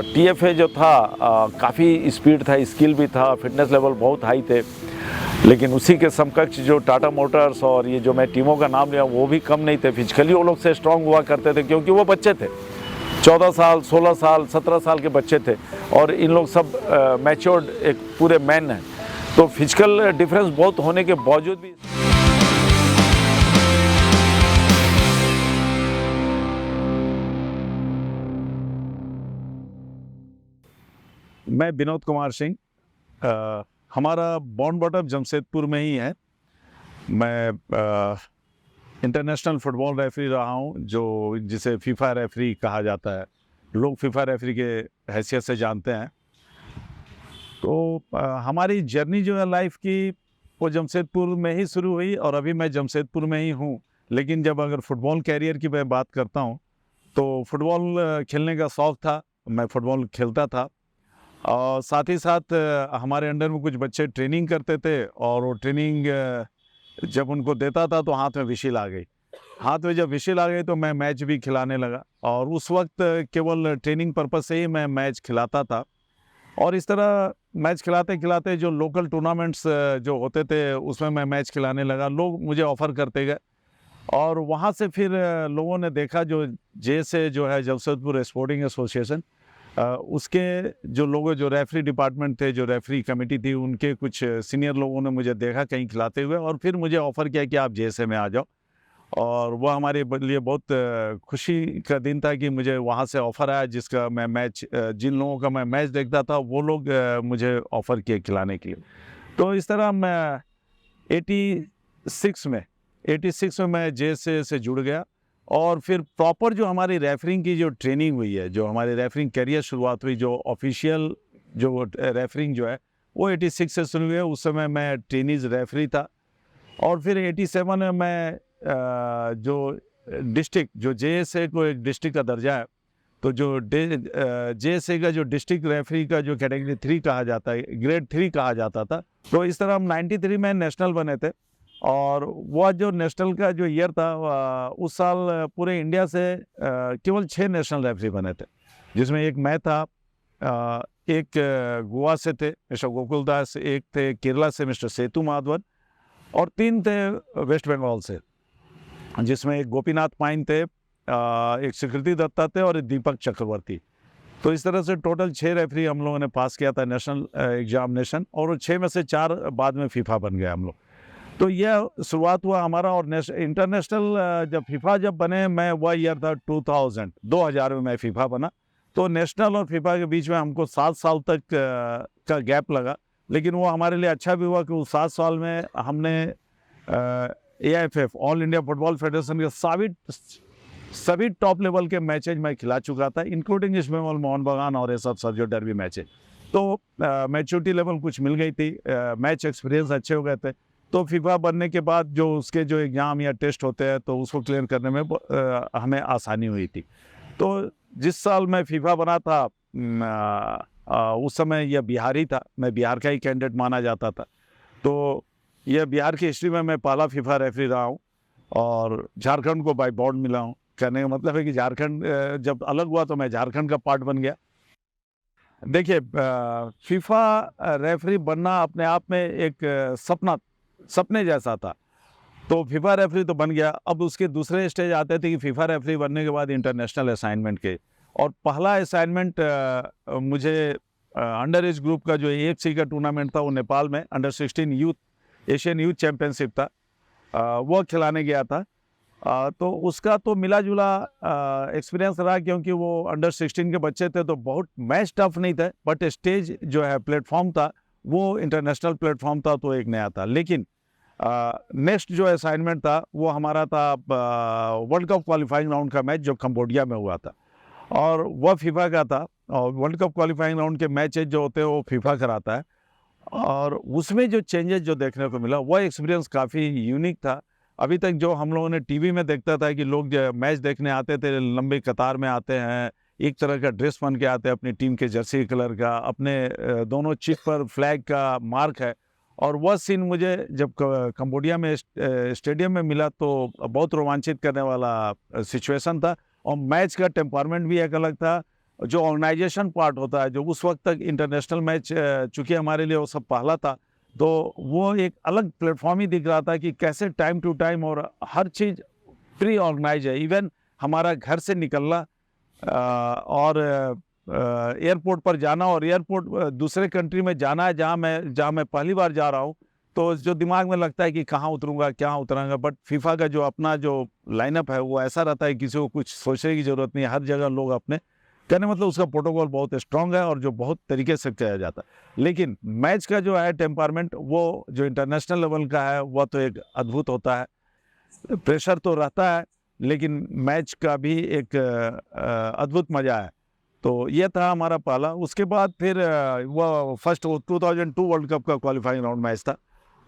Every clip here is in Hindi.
टीएफए जो था काफ़ी स्पीड था, स्किल भी था, फिटनेस लेवल बहुत हाई थे। लेकिन उसी के समकक्ष जो टाटा मोटर्स और ये जो मैं टीमों का नाम लिया वो भी कम नहीं थे। फिजिकली वो लोग से स्ट्रांग हुआ करते थे क्योंकि वो बच्चे थे, 14 साल, 16 साल, 17 साल के बच्चे थे और इन लोग सब मैच्योर्ड एक पूरे मैन हैं। तो फिजिकल डिफरेंस बहुत होने के बावजूद भी मैं विनोद कुमार सिंह, हमारा बॉर्न बॉटअप जमशेदपुर में ही है। मैं इंटरनेशनल फुटबॉल रेफरी रहा हूँ, जो जिसे फीफा रेफरी कहा जाता है। लोग फीफा रेफरी के हैसियत से जानते हैं। तो हमारी जर्नी जो है लाइफ की, वो जमशेदपुर में ही शुरू हुई और अभी मैं जमशेदपुर में ही हूँ। लेकिन जब अगर फुटबॉल कैरियर की मैं बात करता हूँ तो फुटबॉल खेलने का शौक़ था, मैं फुटबॉल खेलता था। और साथ ही साथ हमारे अंडर में कुछ बच्चे ट्रेनिंग करते थे और वो ट्रेनिंग जब उनको देता था तो हाथ में विशिल आ गई। हाथ में जब विशिल आ गई तो मैं मैच भी खिलाने लगा और उस वक्त केवल ट्रेनिंग पर्पस से ही मैं मैच खिलाता था। और इस तरह मैच खिलाते खिलाते जो लोकल टूर्नामेंट्स जो होते थे उसमें मैं मैच खिलाने लगा। लोग मुझे ऑफ़र करते गए और वहाँ से फिर लोगों ने देखा, जो जे जो है जमशेदपुर स्पोर्टिंग एसोसिएशन, उसके जो लोग, जो रेफरी डिपार्टमेंट थे, जो रेफरी कमेटी थी, उनके कुछ सीनियर लोगों ने मुझे देखा कहीं खिलाते हुए और फिर मुझे ऑफ़र किया कि आप जे में आ जाओ। और वह हमारे लिए बहुत खुशी का दिन था कि मुझे वहाँ से ऑफ़र आया, जिसका मैं मैच, जिन लोगों का मैं मैच देखता था वो लोग मुझे ऑफ़र किए खिलाने के लिए। तो इस तरह मैं 86 में मैं जे से जुड़ गया और फिर प्रॉपर जो हमारी रेफरिंग की जो ट्रेनिंग हुई है, जो हमारी रेफरिंग करियर शुरुआत हुई, जो ऑफिशियल जो रेफरिंग जो है वो 86 से शुरू हुई। उस समय मैं ट्रेनीज रेफरी था और फिर 87 में मैं जो डिस्ट्रिक्ट, जो जे को एक डिस्ट्रिक्ट का दर्जा है, तो जो जे का जो डिस्ट्रिक्ट रेफरी का जो कैटेगरी 3 कहा जाता है, ग्रेड 3 कहा जाता था, तो इस तरह हम 93 में नेशनल बने थे। और वह जो नेशनल का जो ईयर था, उस साल पूरे इंडिया से केवल 6 नेशनल रेफरी बने थे, जिसमें एक मैं था, एक गोवा से थे मिस्टर गोकुल दास, एक थे केरला से मिस्टर सेतु माधवन और 3 थे वेस्ट बंगाल से, जिसमें एक गोपीनाथ पाइन थे, एक स्वीकृति दत्ता थे और एक दीपक चक्रवर्ती। तो इस तरह से टोटल 6 रेफरी हम लोगों ने पास किया था नेशनल एग्जामिनेशन, और 6 में से 4 बाद में फीफा बन गया हम लोग। तो यह शुरुआत हुआ हमारा। और इंटरनेशनल जब फीफा जब बने, मैं वह ईयर था 2000 में मैं फीफा बना। तो नेशनल और फीफा के बीच में हमको 7 साल तक का गैप लगा, लेकिन वो हमारे लिए अच्छा भी हुआ कि उस 7 साल में हमने AIFF, all India football federation के सभी टॉप लेवल के मैचेज मैं खिला चुका था, इंक्लूडिंग ईस्ट बंगाल, मोहन बगान और ये सब जो डर्बी मैचेज। तो मैच्योरिटी लेवल कुछ मिल गई थी, मैच एक्सपीरियंस अच्छे हो गए थे। तो फीफा बनने के बाद जो उसके जो एग्ज़ाम या टेस्ट होते हैं, तो उसको क्लियर करने में हमें आसानी हुई थी। तो जिस साल मैं फीफा बना था, उस समय यह बिहारी था, मैं बिहार का ही कैंडिडेट माना जाता था। तो यह बिहार की हिस्ट्री में मैं पहला फीफा रेफरी रहा हूँ और झारखंड को बाय बॉन्ड मिला हूँ। कहने का मतलब है कि झारखंड जब अलग हुआ तो मैं झारखंड का पार्ट बन गया। देखिए, फीफा रेफरी बनना अपने आप में एक सपने जैसा था। तो फीफा रेफरी तो बन गया। अब उसके दूसरे स्टेज आते थे कि फीफा रेफरी बनने के बाद इंटरनेशनल असाइनमेंट के, और पहला असाइनमेंट मुझे अंडर एज ग्रुप का जो AFC का टूर्नामेंट था, वो नेपाल में under 16 youth Asian youth championship था, वो खिलाने गया था। तो उसका तो मिला जुला एक्सपीरियंस रहा, क्योंकि वो अंडर 16 के बच्चे थे, तो बहुत मैच टफ नहीं थे, बट स्टेज जो है प्लेटफॉर्म था वो इंटरनेशनल प्लेटफॉर्म था, तो एक नया था। लेकिन नेक्स्ट जो असाइनमेंट था वो हमारा था वर्ल्ड कप क्वालिफाइंग राउंड का मैच, जो कंबोडिया में हुआ था, और वह फीफा का था। और वर्ल्ड कप क्वालिफाइंग राउंड के मैचेज जो होते हैं वो फीफा कराता है, और उसमें जो चेंजेस जो देखने को मिला, वह एक्सपीरियंस काफ़ी यूनिक था। अभी तक जो हम लोगों ने टीवी में देखता था कि लोग जो मैच देखने आते थे, लंबे कतार में आते हैं, एक तरह का ड्रेस पहन के आते हैं, अपनी टीम के जर्सी कलर का, अपने दोनों चिप पर फ्लैग का मार्क है। और वह सीन मुझे जब कंबोडिया में स्टेडियम में मिला तो बहुत रोमांचित करने वाला सिचुएशन था। और मैच का टेम्परमेंट भी एक अलग था, जो ऑर्गेनाइजेशन पार्ट होता है, जो उस वक्त तक इंटरनेशनल मैच चूँकि हमारे लिए वो सब पहला था, तो वो एक अलग प्लेटफॉर्म ही दिख रहा था कि कैसे टाइम टू टाइम और हर चीज़ प्री ऑर्गेनाइज है। इवन हमारा घर से निकलना और एयरपोर्ट पर जाना और एयरपोर्ट दूसरे कंट्री में जाना है जहाँ मैं पहली बार जा रहा हूँ, तो जो दिमाग में लगता है कि कहाँ उतरूँगा, क्या उतरूँगा, बट फीफा का जो अपना जो लाइनअप है वो ऐसा रहता है कि किसी को कुछ सोचने की ज़रूरत नहीं है। हर जगह लोग अपने कहने मतलब उसका प्रोटोकॉल बहुत स्ट्रांग है और जो बहुत तरीके से किया जाता है। लेकिन मैच का जो है टेम्परमेंट वो जो इंटरनेशनल लेवल का है वह तो एक अद्भुत होता है। प्रेशर तो रहता है लेकिन मैच का भी एक अद्भुत मज़ा है। तो ये था हमारा पहला। उसके बाद फिर वह फर्स्ट 2002 वर्ल्ड कप का क्वालिफाइंग राउंड मैच था।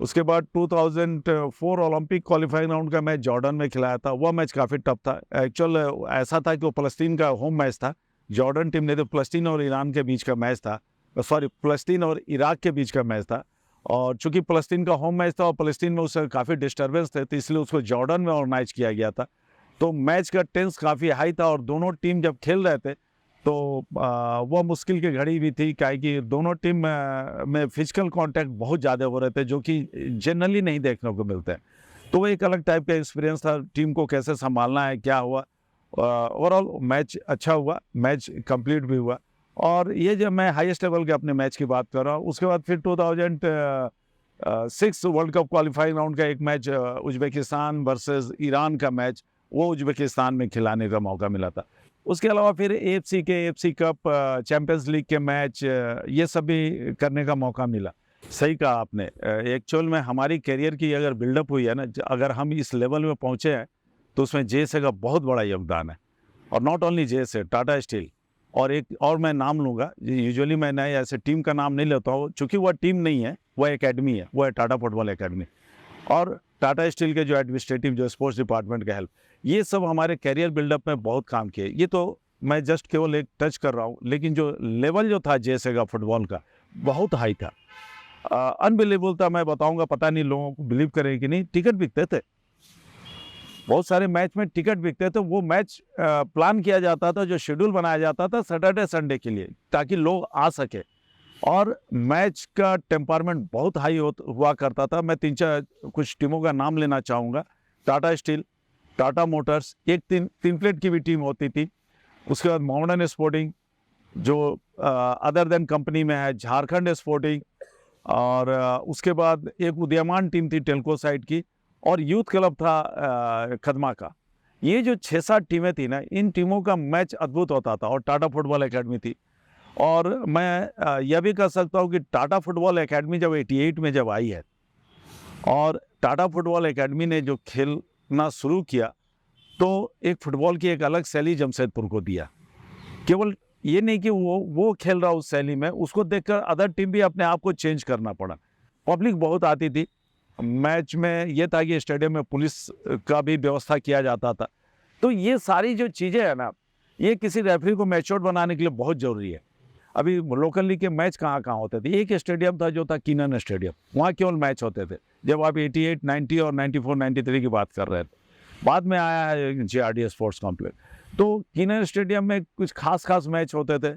उसके बाद 2004 ओलंपिक क्वालिफाइंग राउंड का मैच जॉर्डन में खिलाया था। वह मैच काफ़ी टफ था। एक्चुअल ऐसा था कि वो फ़लस्तीन का होम मैच था। जॉर्डन टीम नहीं तो फ़लस्तीन और ईरान के बीच का मैच था, सॉरी फ़लस्तीन और इराक के बीच का मैच था। और चूँकि फ़लस्तीन का होम मैच था और फ़लस्तीन में उससे काफ़ी डिस्टर्बेंस थे, तो इसलिए उसको जॉर्डन में ऑर्गेनाइज किया गया था। तो मैच का टेंस काफ़ी हाई था और दोनों टीम जब खेल रहे थे तो वह मुश्किल की घड़ी भी थी, क्या कि दोनों टीम में फिजिकल कांटेक्ट बहुत ज़्यादा हो रहे थे जो कि जनरली नहीं देखने को मिलते हैं। तो वो एक अलग टाइप का एक्सपीरियंस था, टीम को कैसे संभालना है, क्या हुआ। ओवरऑल मैच अच्छा हुआ, मैच कंप्लीट भी हुआ। और ये जब मैं हाईएस्ट लेवल के अपने मैच की बात कर रहा हूँ, उसके बाद फिर 2006 वर्ल्ड कप क्वालिफाइंग राउंड का एक मैच उज्बेकिस्तान वर्सेस ईरान का मैच, वो उज्बेकिस्तान में खिलाने का मौका मिला था। उसके अलावा फिर एएफसी कप, चैंपियंस लीग के मैच, ये सब भी करने का मौका मिला। सही कहा आपने। एक्चुअल में हमारी करियर की अगर बिल्डअप हुई है ना, अगर हम इस लेवल में पहुँचे हैं तो उसमें जेएसए का बहुत बड़ा योगदान है। और not only JSA, Tata steel और एक और मैं नाम लूँगा। यूजुअली मैं नए ऐसे टीम का नाम नहीं लेता हूँ, चूँकि वह टीम नहीं है, वह एकेडमी है, वह है टाटा फुटबॉल एकेडमी। और टाटा स्टील के जो एडमिनिस्ट्रेटिव जो स्पोर्ट्स डिपार्टमेंट का हेल्प, ये सब हमारे करियर बिल्डअप में बहुत काम किए। ये तो मैं जस्ट केवल एक टच कर रहा हूँ, लेकिन जो लेवल जो था जेएसए का फुटबॉल का बहुत हाई था, अनबिलीवेबल था। मैं बताऊंगा, पता नहीं लोगों को बिलीव करें कि नहीं, टिकट बिकते थे, बहुत सारे मैच में टिकट बिकते थे। वो मैच प्लान किया जाता था, जो शेड्यूल बनाया जाता था सैटरडे संडे के लिए, ताकि लोग आ सके। और मैच का टेम्परमेंट बहुत हाई हुआ करता था। मैं कुछ टीमों का नाम लेना चाहूँगा। टाटा स्टील, टाटा मोटर्स, एक तीन प्लेट की भी टीम होती थी। उसके बाद मॉडर्न स्पोर्टिंग जो अदर देन कंपनी में है, झारखंड स्पोर्टिंग, और उसके बाद एक उदीयमान टीम थी टेल्को साइड की, और यूथ क्लब था खदमा का। ये जो 6-7 टीमें थी ना, इन टीमों का मैच अद्भुत होता था। और टाटा फुटबॉल एकेडमी थी। और मैं यह भी कह सकता हूँ कि टाटा फुटबॉल एकेडमी जब 88 में जब आई है और टाटा फुटबॉल एकेडमी ने जो खेलना शुरू किया, तो एक फुटबॉल की एक अलग शैली जमशेदपुर को दिया। केवल ये नहीं कि वो खेल रहा उस शैली में, उसको देखकर अदर टीम भी अपने आप को चेंज करना पड़ा। पब्लिक बहुत आती थी। मैच में ये था कि स्टेडियम में पुलिस का भी व्यवस्था किया जाता था। तो ये सारी जो चीज़ें हैं ना, ये किसी रेफरी को मैच्योर बनाने के लिए बहुत ज़रूरी है। अभी लोकल लीग के मैच कहाँ होते थे? एक स्टेडियम था जो था कीनन स्टेडियम, वहाँ केवल मैच होते थे। जब आप 88, 90 और 94, 93 की बात कर रहे थे। बाद में आया है जेआरडी स्पोर्ट्स कॉम्प्लेक्स। तो कीनन स्टेडियम में कुछ खास मैच होते थे।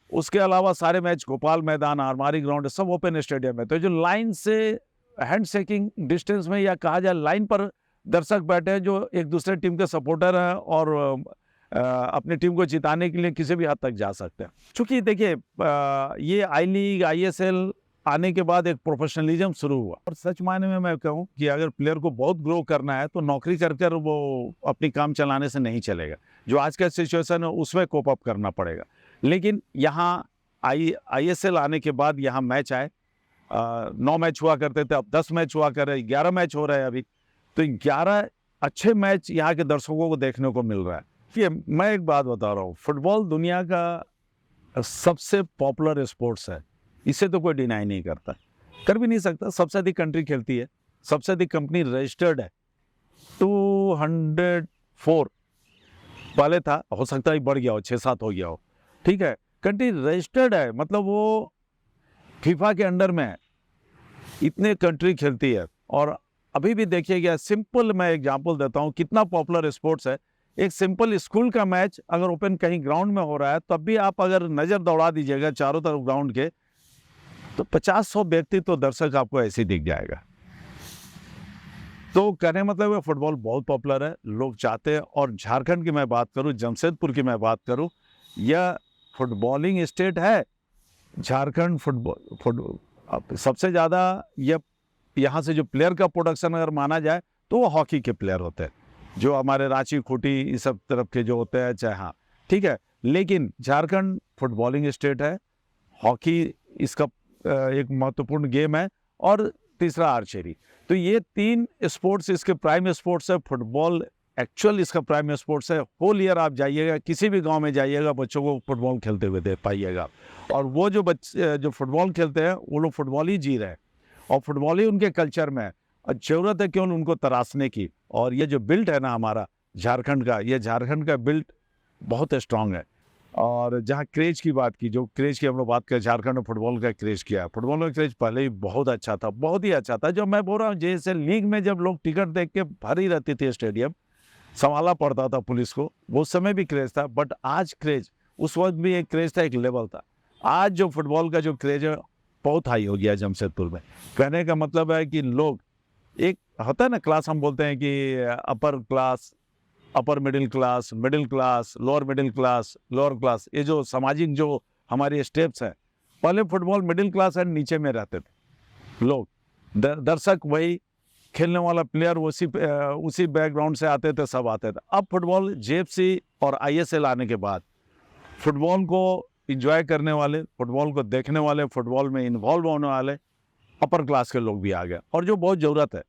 उसके अलावा सारे मैच गोपाल मैदान, आरमारी ग्राउंड, सब ओपन स्टेडियम है। तो जो लाइन से हैंड शेकिंग डिस्टेंस में, या कहा जाए लाइन पर दर्शक बैठे हैं जो एक दूसरे टीम के सपोर्टर हैं और अपनी टीम को जिताने के लिए किसी भी हद तक जा सकते हैं। चूँकि देखिए ये आई लीग, आईएसएल आने के बाद एक प्रोफेशनलिज्म शुरू हुआ। और सच मायने में मैं कहूँ कि अगर प्लेयर को बहुत ग्रो करना है तो नौकरी कर वो अपनी काम चलाने से नहीं चलेगा। जो आज का सिचुएशन है उसमें कोप अप करना पड़ेगा। लेकिन यहाँ आईएसएल आने के बाद यहाँ मैच आए, 9 मैच हुआ करते थे, अब 10 मैच हुआ कर रहे, 11 मैच हो रहे हैं अभी। तो 11 अच्छे मैच यहाँ के दर्शकों को देखने को मिल रहा है। मैं एक बात बता रहा हूँ, फुटबॉल दुनिया का सबसे पॉपुलर स्पोर्ट्स है, इसे तो कोई डिनाई नहीं करता, कर भी नहीं सकता। सबसे अधिक कंट्री खेलती है, सबसे अधिक कंपनी रजिस्टर्ड है, 204 पहले था, हो सकता है बढ़ गया हो, 6-7 हो गया हो, ठीक है। कंट्री रजिस्टर्ड है, मतलब वो फीफा के अंडर में है, इतने कंट्री खेलती है। और अभी भी देखिएगा, सिंपल मैं एग्जांपल देता हूँ, कितना पॉपुलर स्पोर्ट्स है एक सिंपल स्कूल का मैच अगर ओपन कहीं ग्राउंड में हो रहा है, तब भी आप अगर नज़र दौड़ा दीजिएगा चारों तरफ ग्राउंड के, तो 50-100 व्यक्ति तो दर्शक आपको ऐसे ही दिख जाएगा। तो कहने मतलब है फुटबॉल बहुत पॉपुलर है, लोग चाहते हैं। और झारखंड की मैं बात करूं, जमशेदपुर की मैं बात करूं, यह फुटबॉलिंग स्टेट है। झारखंड फुटबॉल सबसे ज़्यादा यह यहाँ से जो प्लेयर का प्रोडक्शन अगर माना जाए तो वो हॉकी के प्लेयर होते हैं, जो हमारे रांची, खूंटी इस सब तरफ के जो होते हैं, चाहे हाँ ठीक है। लेकिन झारखंड फुटबॉलिंग स्टेट है, हॉकी इसका एक महत्वपूर्ण गेम है, और तीसरा आर्चरी। तो ये 3 स्पोर्ट्स इसके प्राइम स्पोर्ट्स है। फुटबॉल एक्चुअल इसका प्राइम स्पोर्ट्स है। होल ईयर आप जाइएगा, किसी भी गांव में जाइएगा, बच्चों को फुटबॉल खेलते हुए देख पाइएगा। और वो जो बच्चे जो फुटबॉल खेलते हैं वो लोग फुटबॉल ही जी रहे हैं, और फुटबॉल ही उनके कल्चर में है। और ज़रूरत है केवल उनको तराशने की। और ये जो बिल्ट है ना हमारा झारखंड का, ये झारखंड का बिल्ट बहुत स्ट्रांग है। और जहाँ क्रेज की बात की, जो क्रेज की हम लोग बात करें, झारखंड में फुटबॉल का क्रेज किया है। फुटबॉल का क्रेज पहले ही बहुत अच्छा था, बहुत ही अच्छा था। जो मैं बोल रहा हूँ, जैसे लीग में जब लोग टिकट देख के भरी रहती थी स्टेडियम, संभालना पड़ता था पुलिस को, वो समय भी क्रेज था। बट आज क्रेज, उस वक्त भी एक क्रेज था, एक लेवल था। आज जो फुटबॉल का जो क्रेज है बहुत हाई हो गया है जमशेदपुर में। कहने का मतलब है कि लोग, एक होता है ना क्लास, हम बोलते हैं कि upper class, upper middle class, lower middle class, lower class, ये जो सामाजिक जो हमारे स्टेप्स हैं, पहले फुटबॉल मिडिल क्लास एंड नीचे में रहते थे लोग, दर्शक वही, खेलने वाला प्लेयर उसी बैकग्राउंड से आते थे, सब आते थे। अब फुटबॉल जेएफसी और आईएसएल आने के बाद फुटबॉल को इंजॉय करने वाले, फुटबॉल को देखने वाले, फुटबॉल में इन्वॉल्व होने वाले अपर क्लास के लोग भी आ गए, और जो बहुत ज़रूरत है,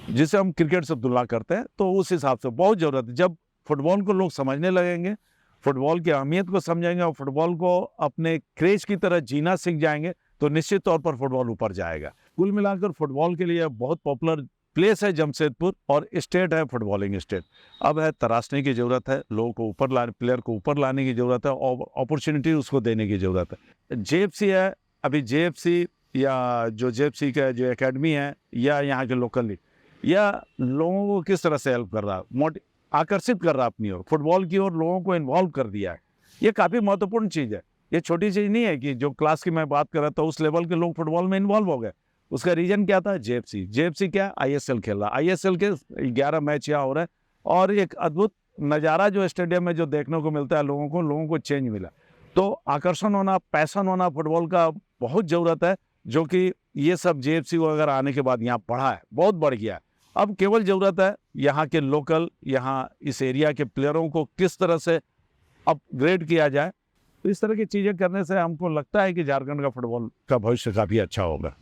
जिसे हम क्रिकेट से तुलना करते हैं, तो उस हिसाब से बहुत ज़रूरत है। जब फुटबॉल को लोग समझने लगेंगे, फुटबॉल की अहमियत को समझेंगे और फुटबॉल को अपने क्रेज की तरह जीना सीख जाएंगे, तो निश्चित तौर पर फुटबॉल ऊपर जाएगा। कुल मिलाकर फुटबॉल के लिए बहुत पॉपुलर प्लेस है जमशेदपुर, और स्टेट है फुटबॉलिंग स्टेट। अब है तराशने की ज़रूरत है, लोगों को ऊपर लाने, प्लेयर को ऊपर लाने की ज़रूरत है, और अपॉर्चुनिटी उसको देने की ज़रूरत है। जेएफसी है, अभी जेएफसी या जो जेएफसी का जो एकेडमी है, या यहाँ के लोकल लीग, या लोगों को किस तरह से हेल्प कर रहा है, आकर्षित कर रहा है अपनी ओर, फुटबॉल की ओर लोगों को इन्वॉल्व कर दिया है। ये काफ़ी महत्वपूर्ण चीज़ है। ये छोटी चीज़ नहीं है कि जो क्लास की मैं बात कर रहा था, उस लेवल के लोग फुटबॉल में इन्वॉल्व हो गए। उसका रीजन क्या था? जेएफसी क्या, आईएसएल खेल रहा है, आईएसएल के 11 मैच यहाँ हो रहे हैं, और एक अद्भुत नज़ारा जो स्टेडियम में जो देखने को मिलता है लोगों को चेंज मिला। तो आकर्षण होना, पैसन होना फुटबॉल का बहुत ज़रूरत है, जो कि ये सब जेएफसी वगैरह आने के बाद यहाँ बढ़ा है, बहुत बढ़ गया है। अब केवल ज़रूरत है यहाँ के लोकल, यहाँ इस एरिया के प्लेयरों को किस तरह से अपग्रेड किया जाए। तो इस तरह की चीज़ें करने से हमको लगता है कि झारखंड का फुटबॉल का भविष्य काफ़ी अच्छा होगा।